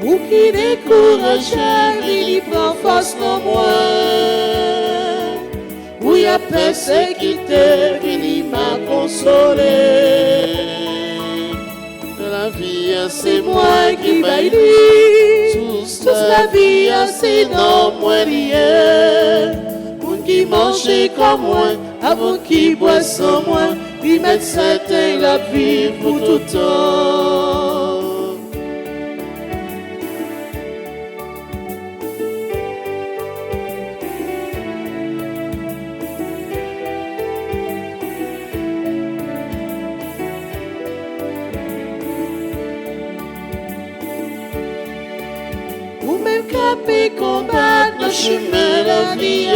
Ou qui décourageait, il prend face en moi. Ou y a persécuté, il m'a consolé. La vie, c'est moi qui baille. Toute la vie, c'est non moi lié. Pour qui mange comme moi, avant qui boit sans moi, il met c'était la vie pour tout temps. Capé combattre le chemin la vie,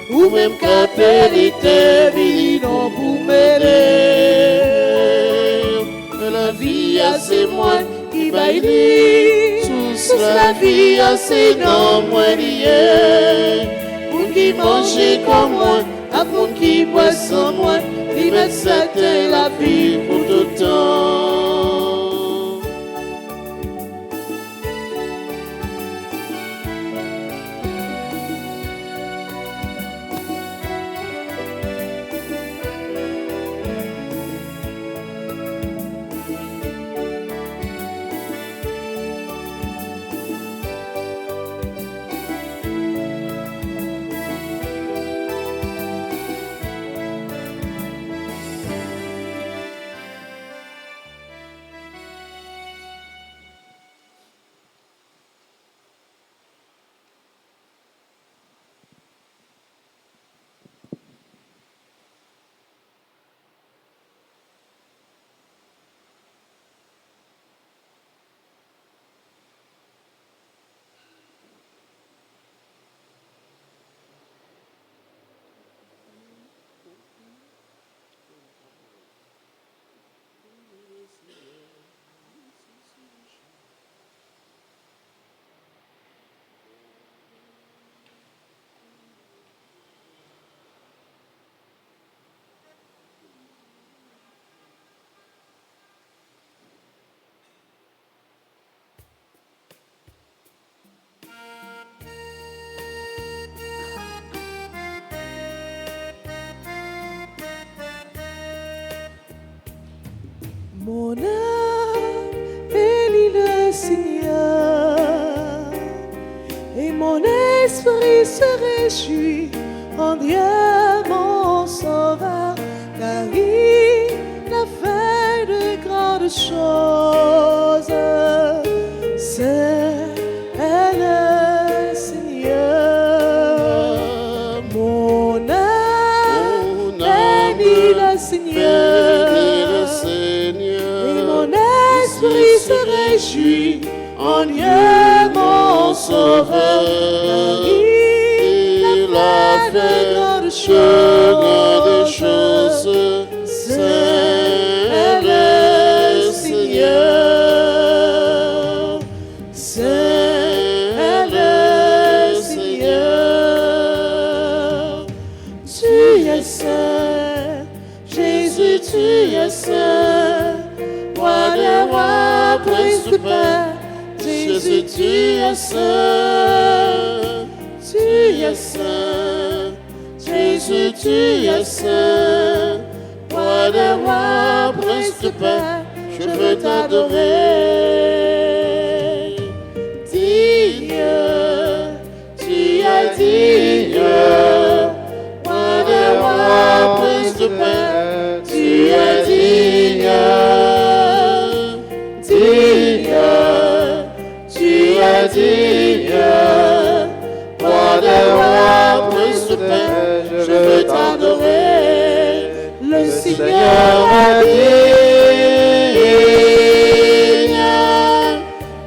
ou même capé l'été, non pour m'aider. La vie, c'est moi qui baille, sous la vie, c'est non moi lié. Pour qui mange comme moi, à pour qui boit sans moi, il met c'était la vie pour tout temps. Mon âme bénit le Seigneur, et mon esprit se réjouit en Dieu mon sauveur, car il a fait de grandes choses. C'est le Seigneur. Mon âme bénit le Seigneur. L'esprit se réjouit en Dieu mon sauveur. Il a fait de grandes choses. C'est le tu es saint. Jésus, tu es saint. Roi des rois, prince de paix. Jésus, tu es saint. Tu es saint. Jésus, tu es saint. Roi des rois, prince de paix. Je veux t'adorer. Digne, tu es digne. Roi des rois, prince de paix. Tu es digne. Digne, tu es digne. Roi des rois, prince de paix. Je veux t'adorer. Le Seigneur est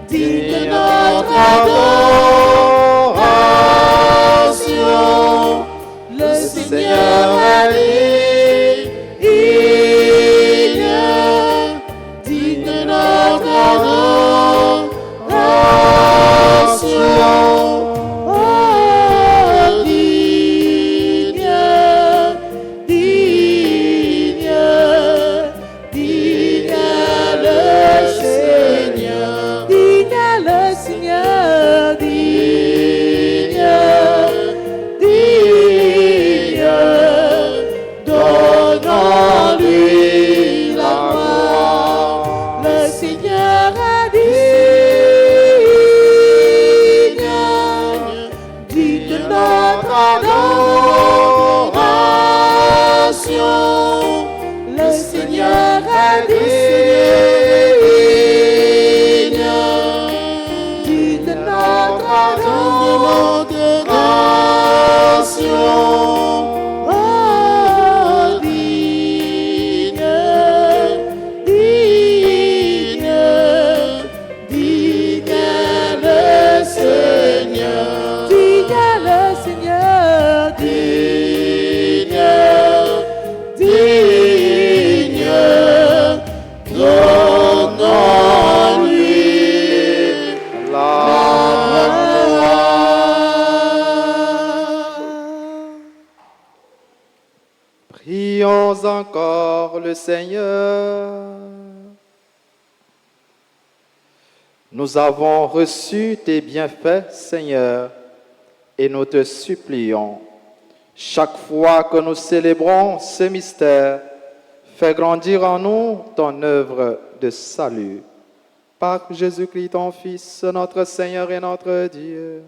digne de notre adoration. Le Seigneur est digne de notre adoration. Oh, digne, digne, digne le Seigneur, digne le Seigneur, digne, digne, donnons-lui la gloire. Le Seigneur est digne de notre adoration. Le Seigneur est digne de notre adoration. Oh, digne, digne, digne le Seigneur, digne le Seigneur, digne, digne, donnons-lui La Prions encore le Seigneur. Nous avons reçu tes bienfaits, Seigneur, et nous te supplions, chaque fois que nous célébrons ce mystère, fais grandir en nous ton œuvre de salut. Par Jésus-Christ, ton Fils, notre Seigneur et notre Dieu,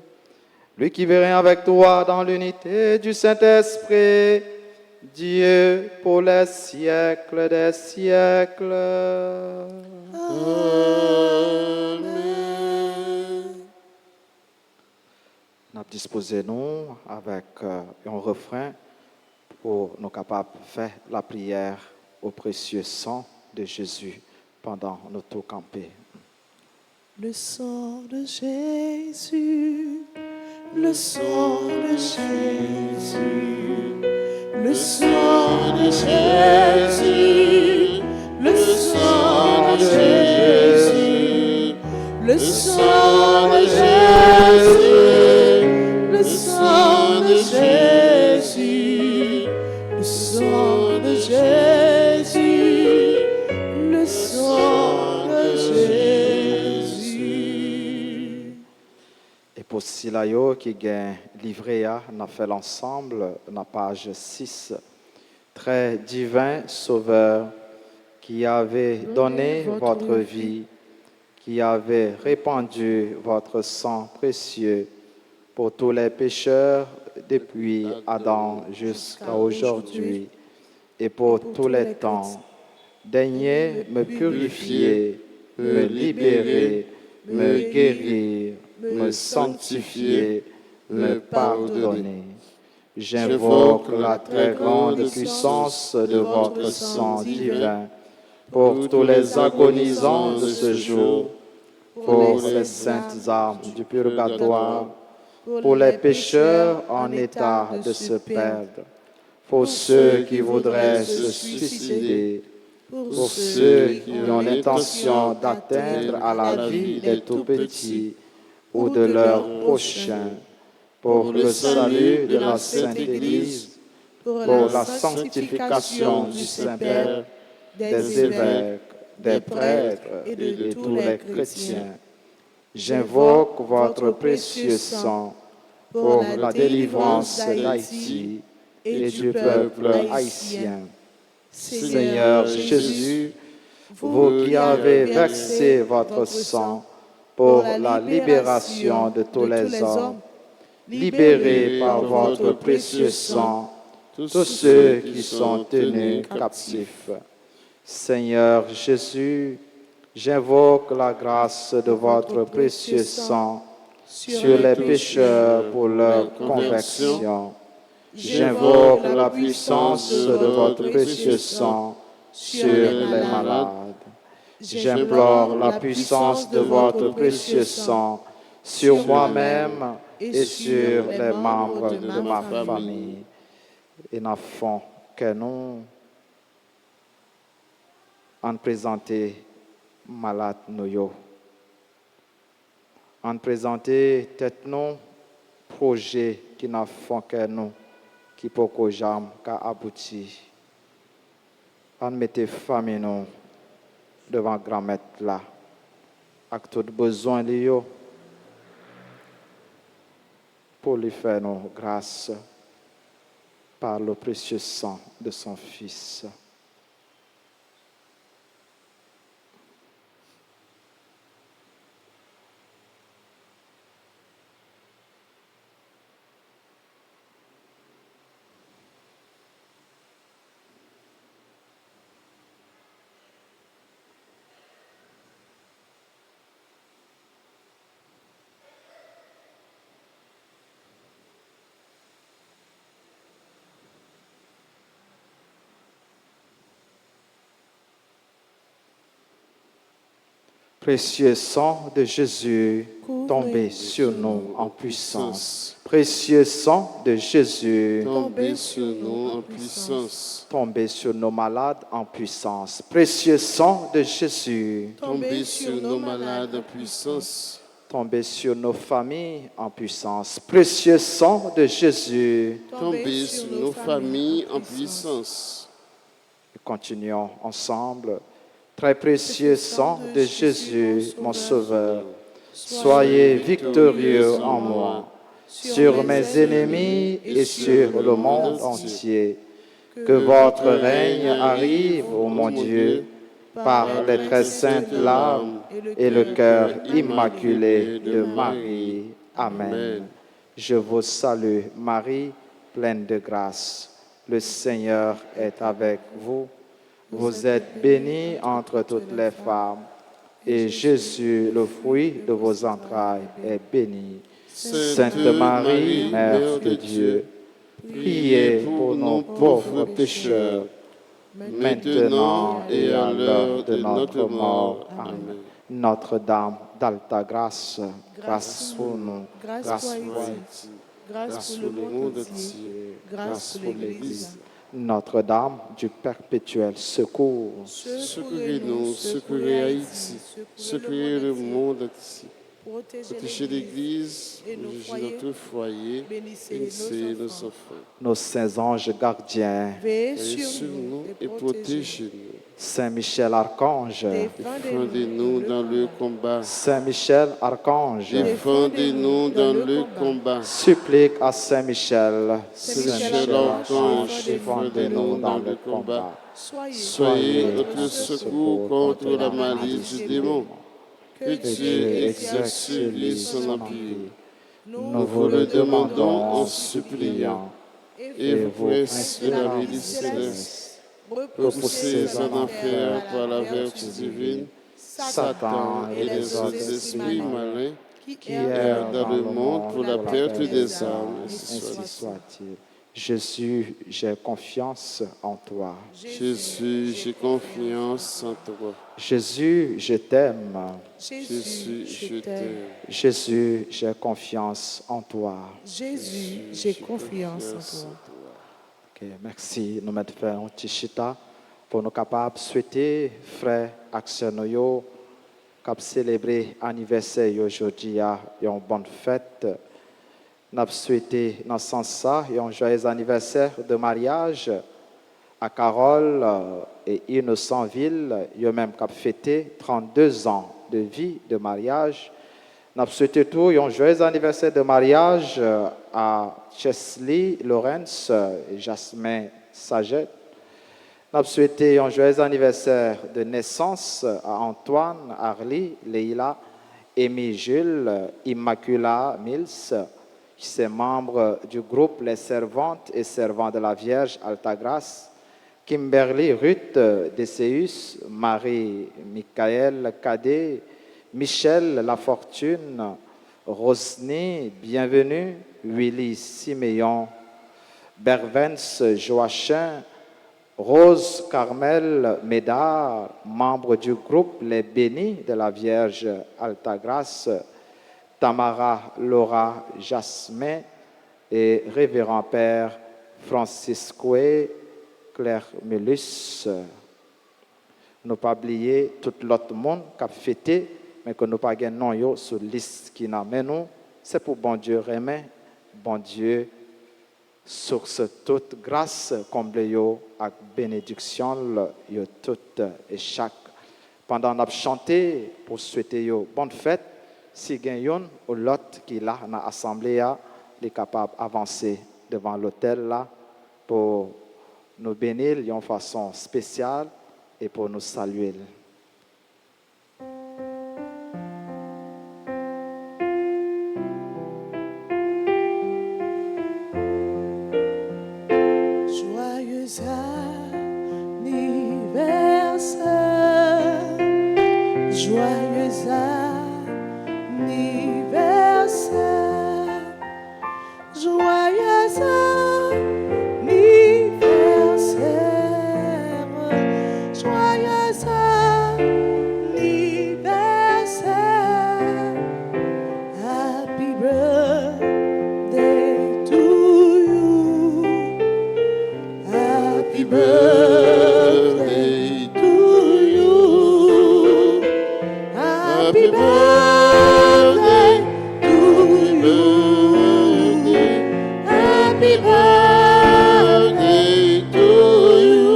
lui qui vit avec toi dans l'unité du Saint-Esprit, Dieu pour les siècles des siècles. Nous disposons avec un refrain pour nous capables de faire la prière au précieux sang de Jésus pendant notre campé. Le sang de Jésus, le sang de Jésus, le sang de Jésus, le sang de Jésus, le sang de Jésus, le sang de Jésus, le sang de Jésus, le sang de Jésus. Et pour Silayo qui gagne livré, on a fait l'ensemble, dans page 6. Très divin Sauveur, qui avez donné votre vie, qui avez répandu votre sang précieux pour tous les pécheurs depuis Adam jusqu'à aujourd'hui et pour tous les temps. Daignez me purifier, me libérer, me guérir, me sanctifier, me pardonner. J'invoque la très grande puissance de votre sang divin pour tous les agonisants de ce jour, pour les saintes âmes du purgatoire, pour les pécheurs en état de se perdre, pour ceux qui voudraient se suicider, pour ceux qui ont l'intention d'atteindre à la vie des tout-petits ou de leurs prochains, pour le salut de la Sainte Église, pour la sanctification du Saint-Père, des évêques, des prêtres et de tous les chrétiens. J'invoque votre précieux sang pour la délivrance d'Haïti et du peuple haïtien. Seigneur Jésus, vous qui avez versé votre sang pour la libération de tous les hommes, libérez par votre précieux sang tous ceux qui sont tenus captifs. Seigneur Jésus, j'invoque la grâce de votre précieux sang sur les pécheurs pour leur conversion. J'invoque la puissance de votre précieux sang sur les malades. J'implore la puissance de votre précieux sang sur moi-même et sur les membres de ma famille. Et n'enfant que nous en présenter malade nous. En présenter tête nous projet qui n'a fait que nous qui poko jam ka abouti. On mette famille nous devant grand maître là avec tout besoin de yo pour lui faire nos grâces par le précieux sang de son fils. Précieux sang de Jésus, tombez sur nous en puissance. Précieux sang de Jésus, Tombez sur nous en puissance. tombez sur nos malades en puissance. Précieux sang de Jésus, Tombez sur nos malades en puissance. tombez sur nos familles en puissance. Précieux sang de Jésus, Tombez sur nos familles en puissance. continuons ensemble. Très précieux sang de Jésus, mon Sauveur, soyez victorieux en moi, sur mes ennemis et sur le monde entier. Que votre règne arrive, ô mon Dieu, par les très saintes larmes et le cœur immaculé de Marie. Amen. Je vous salue, Marie, pleine de grâce. Le Seigneur est avec vous. Vous êtes bénie entre toutes les femmes, et Jésus, le fruit de vos entrailles, est béni. Sainte Marie, Mère de Dieu, priez pour nos pauvres pécheurs, maintenant et à l'heure de notre mort. Amen. Notre-Dame d'Alta Grâce, grâce pour nous, grâce pour Haïti, grâce pour le monde entier, grâce pour l'Église. Notre-Dame du perpétuel secours, Secourez-nous, secourez Haïti, secourez le monde entier. Protégez l'Église, protégez notre foyer, bénissez nos enfants. nos saints anges gardiens, Veillez Veillez sur nous et protégez-nous. Saint Michel Archange, Défendez-nous dans le combat. Saint Michel Archange, Défendez-nous dans le combat. supplique à Saint Michel, Saint Michel Archange, défendez-nous dans le combat. Soyez notre secours contre la malice du démon. Que Dieu exerce sur lui son empire. Nous vous le demandons en suppliant. Et vous, prince de la vie céleste, repoussez en enfer par la vertu divine Satan et les autres esprits malins qui errent dans le monde pour la perte des âmes. Ainsi soit-il. Jésus, j'ai confiance en toi. Jésus, j'ai confiance en toi. Jésus, je t'aime. Jésus, je t'aime. Jésus, j'ai confiance en toi. Jésus, j'ai confiance en toi. Ok, merci. Nous mettons faire un petit chita pour nous capables de souhaiter, frères, actionnaires, qui célébrer l'anniversaire aujourd'hui, et une bonne fête. Nous souhaité dans ce sens-là et un joyeux anniversaire de mariage à Carole et Innocentville, ils ont même fêté 32 ans de vie de mariage. Nous souhaité tout un joyeux anniversaire de mariage à Chesley Lawrence et Jasmin Saget. Nous souhaité un joyeux anniversaire de naissance à Antoine, Arlie, Leila, Amy Jules, Immacula Mills, qui sont membres du groupe Les Servantes et Servants de la Vierge Altagrace, Kimberly Ruth Deseus, Marie Michael Cadet, Michel Lafortune, Rosny Bienvenue, Willy Siméon, Bervens Joachim, Rose Carmel Médard, membre du groupe Les Bénis de la Vierge Altagrace, Tamara Laura Jasmin et Révérend Père Francisco Claire Melus. Nous pas oublier tout l'autre monde qui a fêté, mais que nous pas gagné non sur la liste qui n'a mais nous, c'est pour bon Dieu remet, bon Dieu source toute grâce comble yo avec bénédiction yo toute et chaque. Pendant nous chanté pour souhaiter yo bonne fête, si gagnons ou l'autre qui là dans l'assemblée est capable d'avancer devant l'autel là pour nous bénir d'une façon spéciale et pour nous saluer. Joyeux anniversaire, joyeux anniversaire, joyeux anniversaire, joyeux anniversaire, happy birthday to you, happy birthday to you, happy birthday to you, happy birthday to you.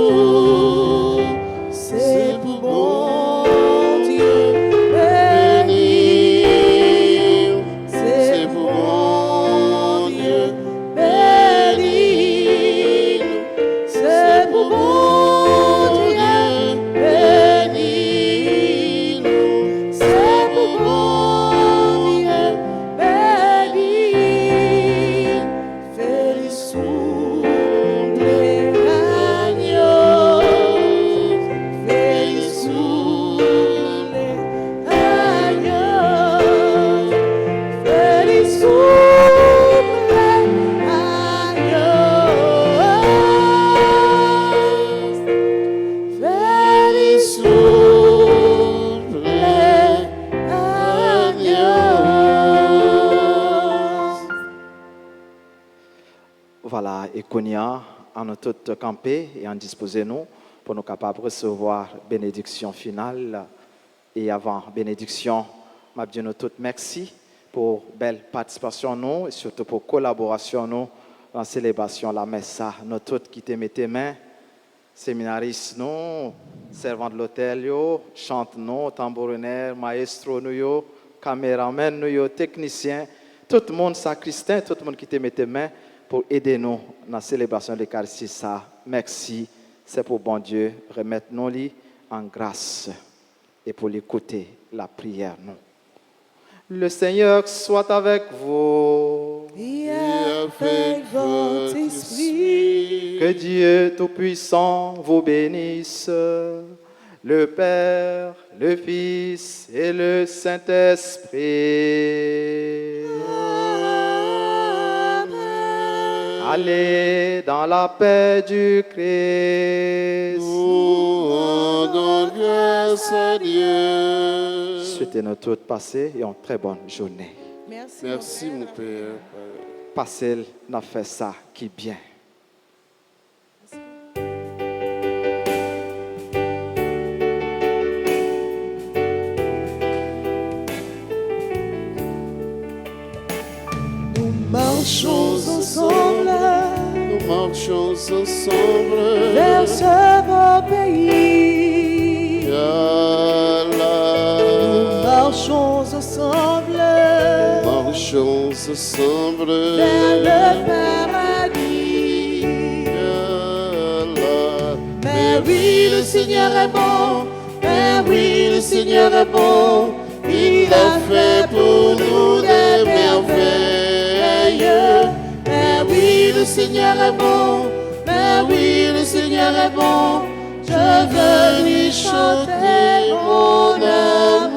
C'est pour bon Dieu bénir, c'est pour bon Dieu bénir, c'est pour bon Dieu bénir, c'est pour bon Dieu bénir. Félicitons les agneaux, félicitons les agneaux, félicitons les agneaux, félicitons les agneaux. Voilà, et qu'on y a, en nous tous campés et en disposer nous pour nous capables de recevoir bénédiction finale. Et avant bénédiction, je dis nous tous merci pour belle participation nous et surtout pour collaboration nous dans la célébration la messe. Nous tous qui te mettez main, séminaristes nous, servants de l'hôtel yo, chante nous, tambourinaires, maestro nous yo, caméramen nous yo, techniciens, tout le monde sacristain, tout le monde qui te mettez main pour aider nous dans la célébration de l'Eucharistie. Ça, merci, c'est pour bon Dieu, remettre nous en grâce et pour l'écouter la prière nous. Le Seigneur soit avec vous. Et avec votre esprit, Que Dieu Tout-Puissant vous bénisse, le Père, le Fils et le Saint-Esprit. Allez dans la paix du Christ. Nous rendons grâce à Dieu. Souhaitez-nous tous passer et une très bonne journée. Merci. Merci mon Père. Passez, n'a fait ça qui bien. Nous marchons ensemble nous marchons ensemble vers ce beau pays. Nous marchons ensemble vers le paradis. Mais oui, le Seigneur est bon. Mais oui, le Seigneur est bon. Il a fait pour nous des merveilles. Mais oui, le Seigneur est bon. Mais oui, le Seigneur est bon. Je veux lui chanter mon amour.